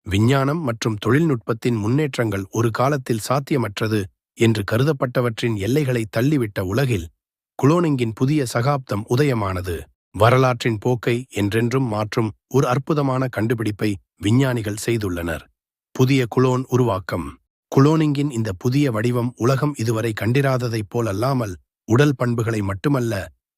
விஞ்ஞானம் மற்றும் தொழில்நுட்பத்தின் முன்னேற்றங்கள் ஒரு காலத்தில் சாத்தியமற்றது என்று கருதப்பட்டவற்றின் எல்லைகளை தள்ளிவிட்ட உலகில் குளோனிங்கின் புதிய சகாப்தம் உதயமானது. வரலாற்றின் போக்கை என்றென்றும் மாற்றும் ஒரு அற்புதமான கண்டுபிடிப்பை விஞ்ஞானிகள் செய்துள்ளனர். புதிய குளோன் உருவாக்கம். குளோனிங்கின் இந்த புதிய வடிவம் உலகம் இதுவரை கண்டிராததைப் போலல்லாமல் உடல் பண்புகளை மட்டுமல்ல,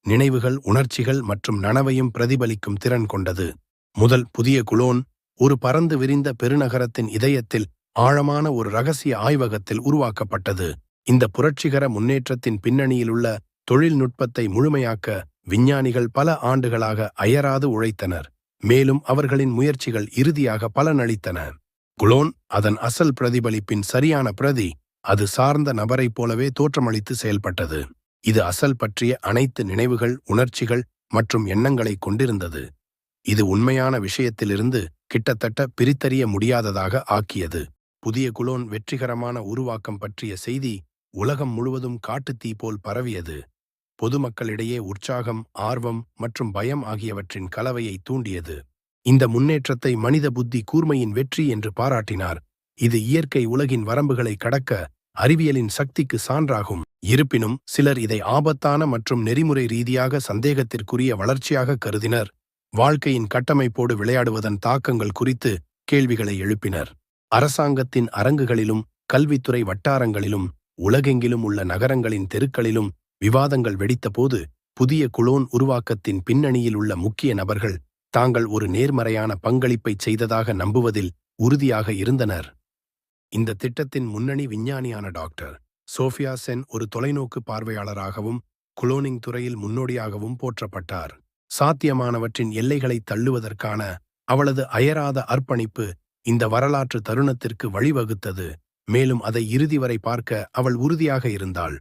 நினைவுகள், உணர்ச்சிகள் மற்றும் நனவையும் பிரதிபலிக்கும் திறன் கொண்டது. முதல் புதிய குளோன் ஒரு பரந்து விரிந்த பெருநகரத்தின் இதயத்தில் ஆழமான ஒரு இரகசிய ஆய்வகத்தில் உருவாக்கப்பட்டது. இந்த புரட்சிகர முன்னேற்றத்தின் பின்னணியிலுள்ள தொழில்நுட்பத்தை முழுமையாக்க விஞ்ஞானிகள் பல ஆண்டுகளாக அயராது உழைத்தனர். மேலும் அவர்களின் முயற்சிகள் இறுதியாக பலனளித்தன. குளோன் அதன் அசல் பிரதிபலிப்பின் சரியான பிரதி. அது சார்ந்த நபரைப் போலவே தோற்றமளித்து செயல்பட்டது. இது அசல் பற்றிய அனைத்து நினைவுகள், உணர்ச்சிகள் மற்றும் எண்ணங்களை கொண்டிருந்தது. இது உண்மையான விஷயத்திலிருந்து கிட்டத்தட்ட பிரித்தறிய முடியாததாக ஆக்கியது. புதிய குளோன் வெற்றிகரமான உருவாக்கம் பற்றிய செய்தி உலகம் முழுவதும் காட்டுத்தீ போல் பரவியது. பொதுமக்களிடையே உற்சாகம், ஆர்வம் மற்றும் பயம் ஆகியவற்றின் கலவையை தூண்டியது. இந்த முன்னேற்றத்தை மனித புத்தி கூர்மையின் வெற்றி என்று பாராட்டினார். இது இயற்கை உலகின் வரம்புகளை கடக்க அறிவியலின் சக்திக்கு சான்றாகும். இருப்பினும் சிலர் இதை ஆபத்தான மற்றும் நெறிமுறை ரீதியாக சந்தேகத்திற்குரிய வளர்ச்சியாக கருதினர். வாழ்க்கையின் கட்டமைப்போடு விளையாடுவதன் தாக்கங்கள் குறித்து கேள்விகளை எழுப்பினர். அரசாங்கத்தின் அரங்குகளிலும் கல்வித்துறை வட்டாரங்களிலும் உலகெங்கிலும் உள்ள நகரங்களின் தெருக்களிலும் விவாதங்கள் வெடித்தபோது புதிய குளோன் உருவாக்கத்தின் பின்னணியில் உள்ள முக்கிய நபர்கள் தாங்கள் ஒரு நேர்மறையான பங்களிப்பை செய்ததாக நம்புவதில் உறுதியாக இருந்தனர். இந்த திட்டத்தின் முன்னணி விஞ்ஞானியான டாக்டர் சோஃபியா சென் ஒரு தொலைநோக்கு பார்வையாளராகவும் குளோனிங் துறையில் முன்னோடியாகவும் போற்றப்பட்டார். சாத்தியமானவற்றின் எல்லைகளை தள்ளுவதற்கான அவளது அயராத அர்ப்பணிப்பு இந்த வரலாற்று தருணத்திற்கு வழிவகுத்தது. மேலும் அதை இறுதி வரை பார்க்க அவள் உறுதியாக இருந்தாள்.